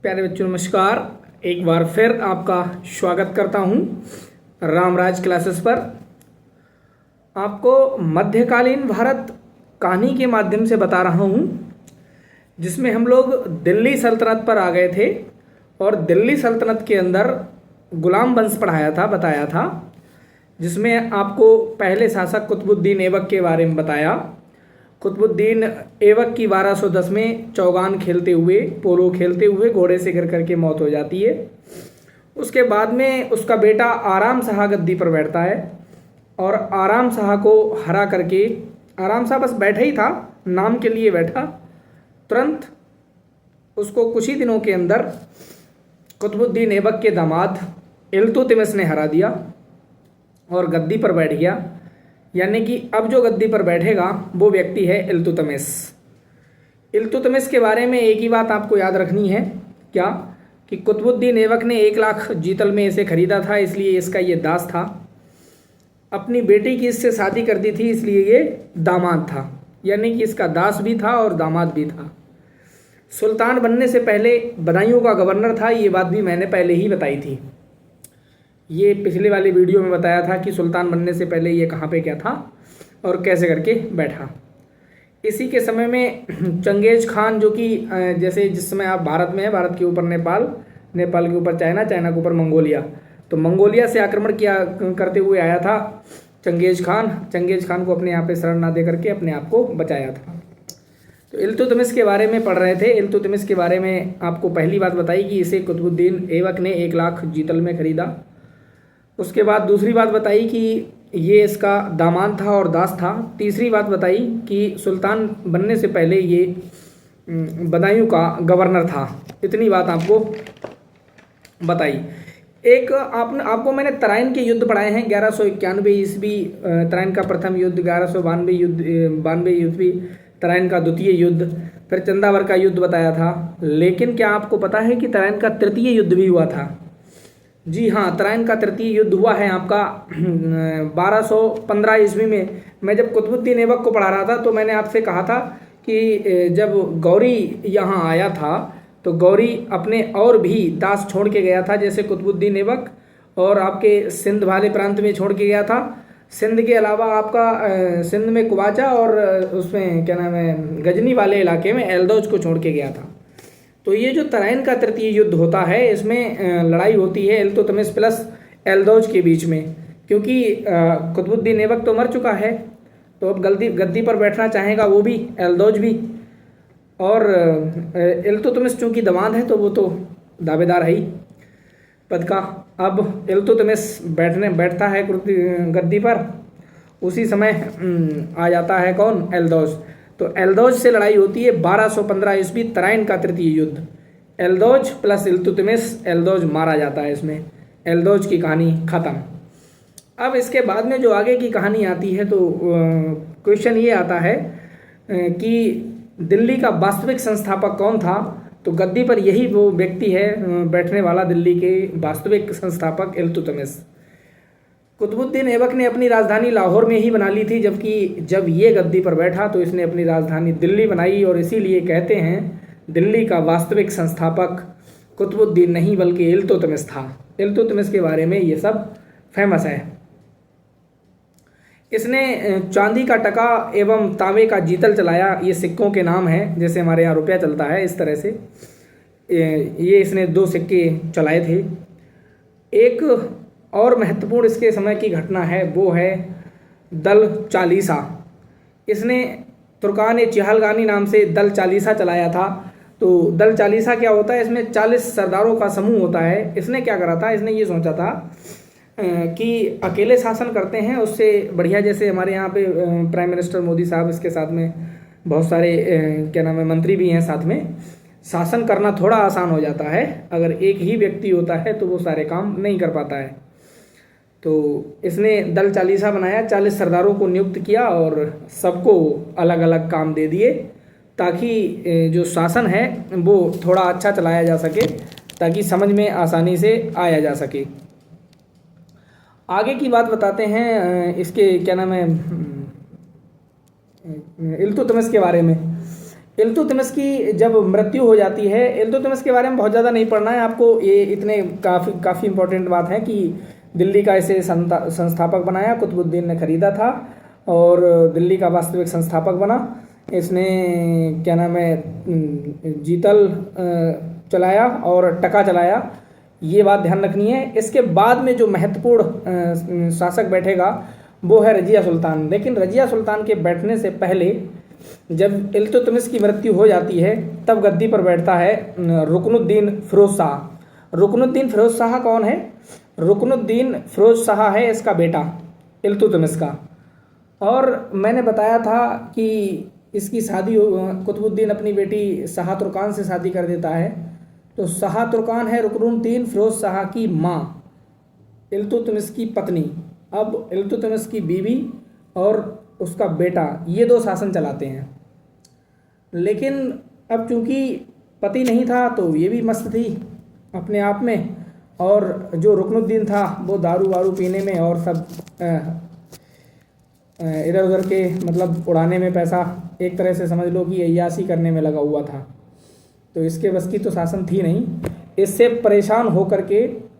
प्यारे बच्चों नमस्कार। एक बार फिर आपका स्वागत करता हूं रामराज क्लासेस पर। आपको मध्यकालीन भारत कहानी के माध्यम से बता रहा हूं, जिसमें हम लोग दिल्ली सल्तनत पर आ गए थे और दिल्ली सल्तनत के अंदर गुलाम वंश बताया था, जिसमें आपको पहले शासक कुतुबुद्दीन ऐबक के बारे में बताया। कुतुबुद्दीन ऐबक की 1210 में चौगान खेलते हुए, पोलो खेलते हुए घोड़े से गिर करके मौत हो जाती है। उसके बाद में उसका बेटा आराम शाह गद्दी पर बैठता है और आराम शाह को हरा करके, आराम शाह बस बैठा ही था, नाम के लिए बैठा, तुरंत उसको कुछ ही दिनों के अंदर कुतुबुद्दीन ऐबक के दामाद इल्तुतमिश ने हरा दिया और गद्दी पर बैठ गया। यानी कि अब जो गद्दी पर बैठेगा वो व्यक्ति है इल्तुतमिश। इल्तुतमिश के बारे में एक ही बात आपको याद रखनी है, क्या कि कुतुबुद्दीन ऐबक ने 1 लाख जीतल में इसे खरीदा था, इसलिए इसका ये दास था। अपनी बेटी की इससे शादी कर दी थी, इसलिए ये दामाद था। यानी कि इसका दास भी था और दामाद भी था। सुल्तान बनने से पहले बदायूं का गवर्नर था, ये बात भी मैंने पहले ही बताई थी। ये पिछले वाले वीडियो में बताया था कि सुल्तान बनने से पहले ये कहाँ पे क्या था और कैसे करके बैठा। इसी के समय में चंगेज खान, जो कि जैसे जिस समय आप भारत में है, भारत के ऊपर नेपाल, नेपाल के ऊपर चाइना, चाइना के ऊपर मंगोलिया, तो मंगोलिया से आक्रमण किया करते हुए आया था चंगेज खान को अपने यहाँ पे शरण ना दे करके अपने आप को बचाया था। तो इल्तुतमिश के बारे में पढ़ रहे थे। इल्तुतमिश के बारे में आपको पहली बात बताई कि इसे कुतुबुद्दीन ऐबक ने 1 लाख जीतल में खरीदा। उसके बाद दूसरी बात बताई कि ये इसका दामाद था और दास था। तीसरी बात बताई कि सुल्तान बनने से पहले ये बदायूं का गवर्नर था। इतनी बात आपको बताई। एक आपको मैंने तराइन के युद्ध पढ़ाए हैं। 1191 ईस्वी तराइन का प्रथम युद्ध, 1192 ईस्वी तराइन का द्वितीय युद्ध, फिर चंदावर का युद्ध बताया था। लेकिन क्या आपको पता है कि तराइन का तृतीय युद्ध भी हुआ था? जी हाँ, तराइन का तृतीय युद्ध हुआ है आपका 1215 ईस्वी में। मैं जब कुतुबुद्दीन ऐबक को पढ़ा रहा था तो मैंने आपसे कहा था कि जब गौरी यहाँ आया था तो गौरी अपने और भी दास छोड़ के गया था, जैसे कुतुबुद्दीन ऐबक और आपके सिंध वाले प्रांत में छोड़ के गया था। सिंध के अलावा आपका सिंध में कुवाचा और उसमें क्या नाम है, गजनी वाले इलाके में एलदौज को छोड़ के गया था। तो ये जो तराइन का तृतीय युद्ध होता है, इसमें लड़ाई होती है इल्तुतमिश प्लस एलदौज के बीच में, क्योंकि कुतुबुद्दीन ऐबक तो मर चुका है, तो अब गद्दी पर बैठना चाहेगा वो भी, एलदौज भी, और इल्तुतमिश चूँकि दामाद है तो वो तो दावेदार है ही पद का। अब इल्तुतमिश बैठता है गद्दी पर। उसी समय आ जाता है कौन? एलदौज। तो एलदौज से लड़ाई होती है 1215 ईस्वी, तराइन का तृतीय युद्ध। एलदौज प्लस इल्तुतमिश, एलदौज मारा जाता है इसमें। एलदौज की कहानी खत्म। अब इसके बाद में जो आगे की कहानी आती है तो क्वेश्चन ये आता है कि दिल्ली का वास्तविक संस्थापक कौन था? तो गद्दी पर यही वो व्यक्ति है बैठने वाला, दिल्ली के वास्तविक संस्थापक इल्तुतमिश। कुतुबुद्दीन ऐबक ने अपनी राजधानी लाहौर में ही बना ली थी, जबकि जब ये गद्दी पर बैठा तो इसने अपनी राजधानी दिल्ली बनाई, और इसीलिए कहते हैं दिल्ली का वास्तविक संस्थापक कुतुबुद्दीन नहीं बल्कि इल्तुतमिश था। इल्तुतमिश के बारे में ये सब फेमस है। इसने चांदी का टका एवं तांबे का जीतल चलाया। ये सिक्कों के नाम हैं, जैसे हमारे यहाँ रुपया चलता है इस तरह से ये इसने 2 सिक्के चलाए थे। एक और महत्वपूर्ण इसके समय की घटना है, वो है दल चालीसा। इसने तुर्कान चिहलगानी नाम से दल चालीसा चलाया था। तो दल चालीसा क्या होता है? इसमें 40 सरदारों का समूह होता है। इसने क्या करा था? इसने ये सोचा था कि अकेले शासन करते हैं उससे बढ़िया, जैसे हमारे यहाँ पे प्राइम मिनिस्टर मोदी साहब, इसके साथ में बहुत सारे क्या नाम है मंत्री भी हैं साथ में, शासन करना थोड़ा आसान हो जाता है। अगर एक ही व्यक्ति होता है तो वो सारे काम नहीं कर पाता है। तो इसने दल चालीसा बनाया, 40 सरदारों को नियुक्त किया और सबको अलग अलग काम दे दिए, ताकि जो शासन है वो थोड़ा अच्छा चलाया जा सके, ताकि समझ में आसानी से आया जा सके। आगे की बात बताते हैं इसके क्या नाम है, इल्तुतमिश के बारे में। इल्तुतमिश की जब मृत्यु हो जाती है, इल्तुतमिश के बारे में बहुत ज़्यादा नहीं पढ़ना है आपको, ये इतने काफ़ी इम्पोर्टेंट बात है कि दिल्ली का इसे संस्थापक बनाया, कुतुबुद्दीन ने खरीदा था और दिल्ली का वास्तविक संस्थापक बना। इसने क्या नाम है जीतल चलाया और टका चलाया, ये बात ध्यान रखनी है। इसके बाद में जो महत्वपूर्ण शासक बैठेगा वो है रजिया सुल्तान। लेकिन रजिया सुल्तान के बैठने से पहले जब इल्तुतमिश की मृत्यु हो जाती है तब गद्दी पर बैठता है रुकनुद्दीन फिरोज शाह। रुकनुद्दीन फिरोज शाह कौन है? रुकनुद्दीन फिरोज शाह है इसका बेटा इल्तुतमिश का। और मैंने बताया था कि इसकी शादी कुतुबुद्दीन अपनी बेटी शाह तुर्कान से शादी कर देता है। तो शाह तुर्कान है रुकनुद्दीन फिरोज शाह की माँ, इल्तुतमिश की पत्नी। अब इल्तुतमिश की बीवी और उसका बेटा ये दो शासन चलाते हैं। लेकिन अब चूंकि पति नहीं था तो ये भी मस्त थी अपने आप में, और जो रुकनुद्दीन था वो दारू वारू पीने में और सब इधर उधर के मतलब उड़ाने में पैसा, एक तरह से समझ लो कि अय्याशी करने में लगा हुआ था। तो इसके बस की तो शासन थी नहीं। इससे परेशान होकर के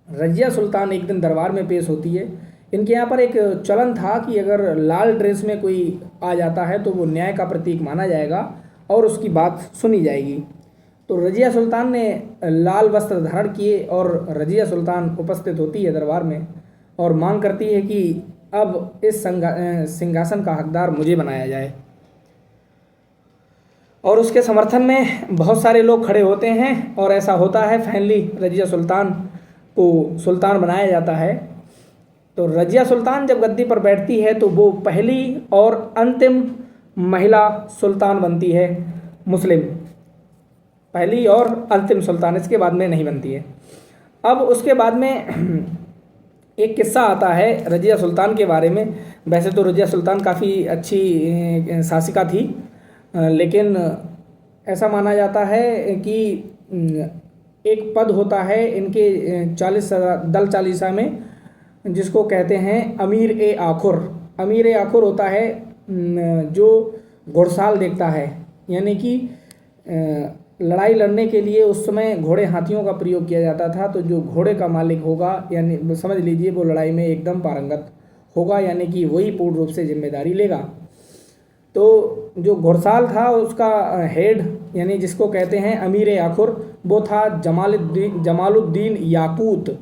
रजिया सुल्तान एक दिन दरबार में पेश होती है। इनके यहाँ पर एक चलन था कि अगर लाल ड्रेस में कोई आ जाता है तो वो न्याय का प्रतीक माना जाएगा और उसकी बात सुनी जाएगी। तो रजिया सुल्तान ने लाल वस्त्र धारण किए और रजिया सुल्तान उपस्थित होती है दरबार में और मांग करती है कि अब इस सिंहासन का हकदार मुझे बनाया जाए। और उसके समर्थन में बहुत सारे लोग खड़े होते हैं और ऐसा होता है, फाइनली रजिया सुल्तान को सुल्तान बनाया जाता है। तो रजिया सुल्तान जब गद्दी पर बैठती है तो वो पहली और अंतिम महिला सुल्तान बनती है मुस्लिम, पहली और अंतिम सुल्तान, इसके बाद में नहीं बनती है। अब उसके बाद में एक किस्सा आता है रजिया सुल्तान के बारे में। वैसे तो रजिया सुल्तान काफ़ी अच्छी शासिका थी, लेकिन ऐसा माना जाता है कि एक पद होता है इनके 40 दल चालीसा में जिसको कहते हैं अमीर ए आखुर। अमीर ए आखुर होता है जो घुड़साल देखता है, यानी कि लड़ाई लड़ने के लिए उस समय घोड़े हाथियों का प्रयोग किया जाता था। तो जो घोड़े का मालिक होगा, यानी समझ लीजिए वो लड़ाई में एकदम पारंगत होगा, यानी कि वही पूर्ण रूप से जिम्मेदारी लेगा। तो जो घुड़साल था उसका हेड, यानी जिसको कहते हैं अमीर ए आखुर, वो था जमालुद्दीन याकूत।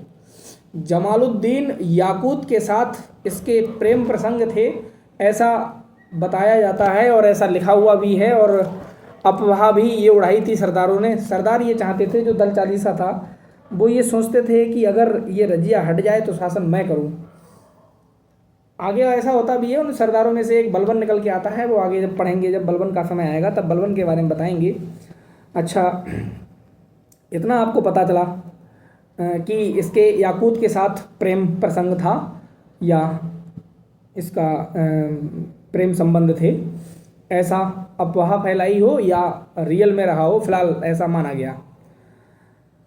जमालुद्दीन याकूत के साथ इसके प्रेम प्रसंग थे, ऐसा बताया जाता है और ऐसा लिखा हुआ भी है। और अफवाह भी ये उड़ाई थी सरदारों ने। सरदार ये चाहते थे, जो दल चालीसा था वो ये सोचते थे कि अगर ये रजिया हट जाए तो शासन मैं करूं। आगे ऐसा होता भी है, उन सरदारों में से एक बलबन निकल के आता है, वो आगे जब पढ़ेंगे, जब बलबन का समय आएगा तब बलबन के बारे में बताएंगे। अच्छा, इतना आपको पता चला कि इसके याकूत के साथ प्रेम प्रसंग था या इसका प्रेम संबंध थे, ऐसा अफवाह फैलाई हो या रियल में रहा हो, फिलहाल ऐसा माना गया।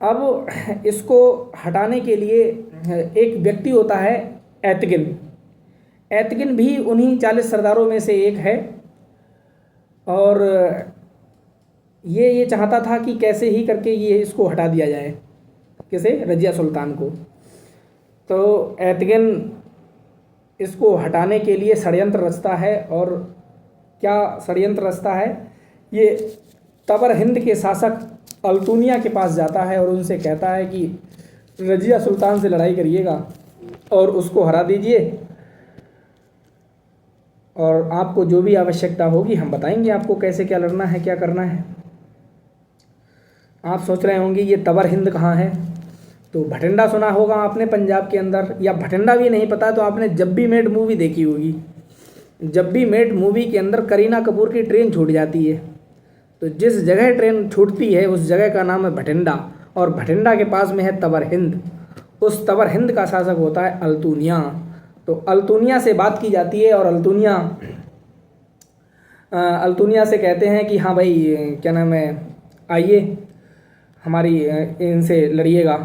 अब इसको हटाने के लिए एक व्यक्ति होता है ऐतगिन। ऐतगिन भी उन्हीं 40 सरदारों में से एक है और ये चाहता था कि कैसे ही करके ये इसको हटा दिया जाए, किसे? रजिया सुल्तान को। तो ऐतगिन इसको हटाने के लिए षड्यंत्र रचता है। और क्या षड्यंत्र रचता है? ये तबर हिंद के शासक अल्तुनिया के पास जाता है और उनसे कहता है कि रजिया सुल्तान से लड़ाई करिएगा और उसको हरा दीजिए, और आपको जो भी आवश्यकता होगी हम बताएंगे आपको कैसे क्या लड़ना है, क्या करना है। आप सोच रहे होंगे ये तबर हिंद कहाँ है? तो भटिंडा सुना होगा आपने पंजाब के अंदर, या भटिंडा भी नहीं पता तो आपने जब भी मेट मूवी देखी होगी। जब भी मेट मूवी के अंदर करीना कपूर की ट्रेन छूट जाती है तो जिस जगह ट्रेन छूटती है उस जगह का नाम है भटिंडा, और भटिंडा के पास में है तबर हिंद। उस तबर हिंद का शासक होता है अल्तुनिया। तो अल्तुनिया से बात की जाती है और अल्तुनिया से कहते हैं कि हाँ भाई क्या नाम है, आइए हमारी इनसे लड़िएगा।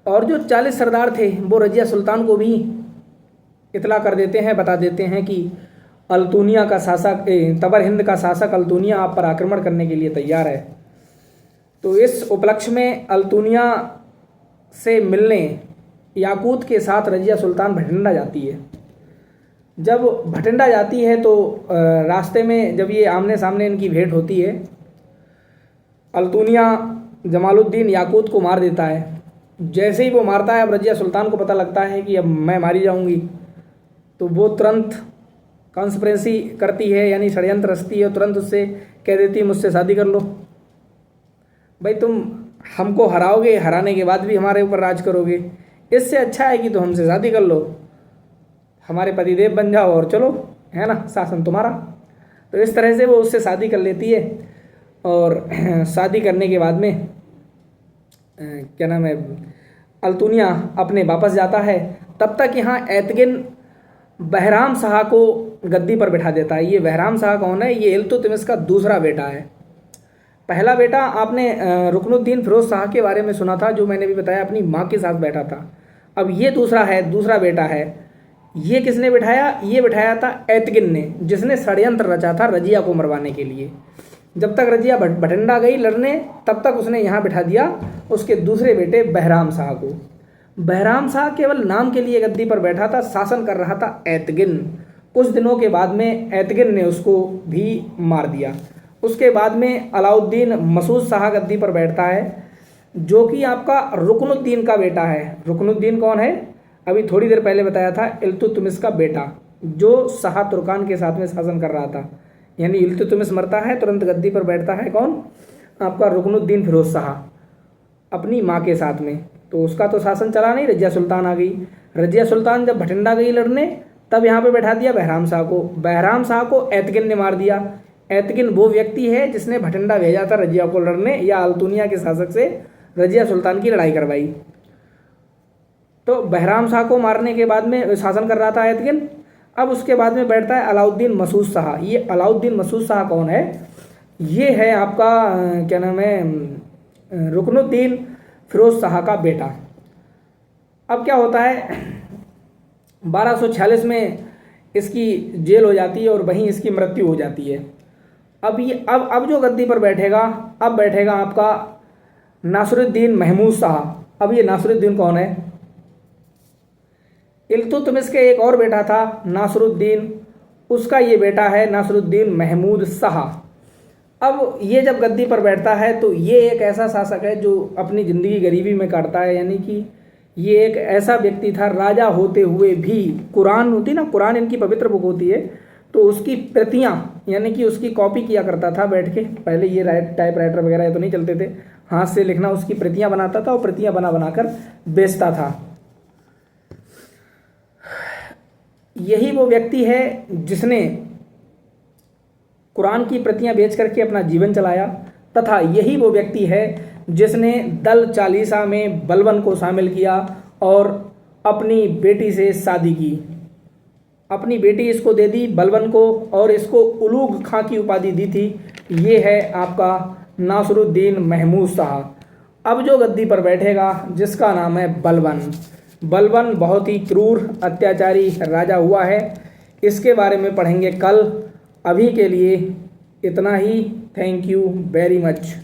और जो 40 सरदार थे वो रजिया सुल्तान को भी इतला कर देते हैं, बता देते हैं कि अल्तुनिया का शासक तबर हिंद का शासक अल्तुनिया आप पर आक्रमण करने के लिए तैयार है। तो इस उपलक्ष्य में अल्तुनिया से मिलने याकूत के साथ रजिया सुल्तान भटिंडा जाती है। जब भटिंडा जाती है तो रास्ते में जब ये आमने सामने इनकी भेंट होती है, अल्तुनिया जमालुद्दीन याकूत को मार देता है। जैसे ही वो मारता है, अब रजिया सुल्तान को पता लगता है कि अब मैं मारी जाऊंगी, तो वो तुरंत कॉन्स्पिरेसी करती है, यानी षड्यंत्र रचती है और तुरंत उससे कह देती है मुझसे शादी कर लो। भाई तुम हमको हराओगे, हराने के बाद भी हमारे ऊपर राज करोगे, इससे अच्छा है कि तुम हमसे शादी कर लो, हमारे पतिदेव बन जाओ और चलो, है ना, शासन तुम्हारा। तो इस तरह से वो उससे शादी कर लेती है और शादी करने के बाद में क्या नाम है, अल्तुनिया अपने वापस जाता है। तब तक यहाँ ऐतगिन बहराम शाह को गद्दी पर बिठा देता है। ये बहराम शाह कौन है? ये इल्तुतमिश का दूसरा बेटा है। पहला बेटा आपने रुकनुद्दीन फिरोज शाह के बारे में सुना था, जो मैंने भी बताया, अपनी माँ के साथ बैठा था। अब ये दूसरा बेटा है। ये किसने बिठाया? ये बिठाया था ऐतगिन ने, जिसने षड्यंत्र रचा था रजिया को मरवाने के लिए। जब तक रजिया भटिंडा गई लड़ने, तब तक उसने यहाँ बिठा दिया उसके दूसरे बेटे बहराम शाह को। बहराम शाह केवल नाम के लिए गद्दी पर बैठा था, शासन कर रहा था ऐतगिन। कुछ दिनों के बाद में ऐतगिन ने उसको भी मार दिया। उसके बाद में अलाउद्दीन मसूद शाह गद्दी पर बैठता है, जो कि आपका रुकनुद्दीन का बेटा है। रुकनुद्दीन कौन है? अभी थोड़ी देर पहले बताया था, इल्तुतमिश का बेटा, जो शाह तुर्कान के साथ में शासन कर रहा था। यानी इल्तुतमिश मरता है, तुरंत गद्दी पर बैठता है कौन? आपका रुकनुद्दीन फिरोज शाह, अपनी माँ के साथ में। तो उसका तो शासन चला नहीं, रजिया सुल्तान आ गई। रजिया सुल्तान जब भटिंडा गई लड़ने, तब यहाँ पे बैठा दिया बहराम शाह को। बहराम शाह को ऐतगिन ने मार दिया। ऐतगिन वो व्यक्ति है जिसने भटिंडा भेजा था रजिया को लड़ने, या अल्तुनिया के शासक से रजिया सुल्तान की लड़ाई करवाई। तो बहराम शाह को मारने के बाद में शासन कर रहा था ऐतगिन। अब उसके बाद में बैठता है अलाउद्दीन मसूद शाह। ये अलाउद्दीन मसूद शाह कौन है? ये है आपका क्या नाम है, रुकनुद्दीन फिरोज शाह का बेटा। अब क्या होता है, 1246 में इसकी जेल हो जाती है और वहीं इसकी मृत्यु हो जाती है। अब जो गद्दी पर बैठेगा, अब बैठेगा आपका नासिरुद्दीन महमूद शाह। अब ये नासिरुद्दीन कौन है? इल्तुतमिश के एक और बेटा था नासिरुद्दीन, उसका ये बेटा है नासिरुद्दीन महमूद शाह। अब ये जब गद्दी पर बैठता है तो ये एक ऐसा शासक है जो अपनी ज़िंदगी गरीबी में काटता है। यानी कि ये एक ऐसा व्यक्ति था, राजा होते हुए भी, कुरान होती ना, कुरान इनकी पवित्र बुक होती है, तो उसकी प्रतियां, यानी कि उसकी कॉपी किया करता था बैठ के। पहले ये टाइपराइटर वगैरह तो नहीं चलते थे, हाथ से लिखना, उसकी प्रतियां बनाता था और प्रतियां बना बनाकर बेचता था। यही वो व्यक्ति है जिसने कुरान की प्रतियां बेच करके अपना जीवन चलाया, तथा यही वो व्यक्ति है जिसने दल चालीसा में बलबन को शामिल किया और अपनी बेटी से शादी की। अपनी बेटी इसको दे दी बलबन को, और इसको उलूग खां की उपाधि दी थी। ये है आपका नासिरुद्दीन महमूद शाह। अब जो गद्दी पर बैठेगा, जिसका नाम है बलबन। बलबन बहुत ही क्रूर अत्याचारी राजा हुआ है। इसके बारे में पढ़ेंगे कल। अभी के लिए इतना ही। Thank you very much.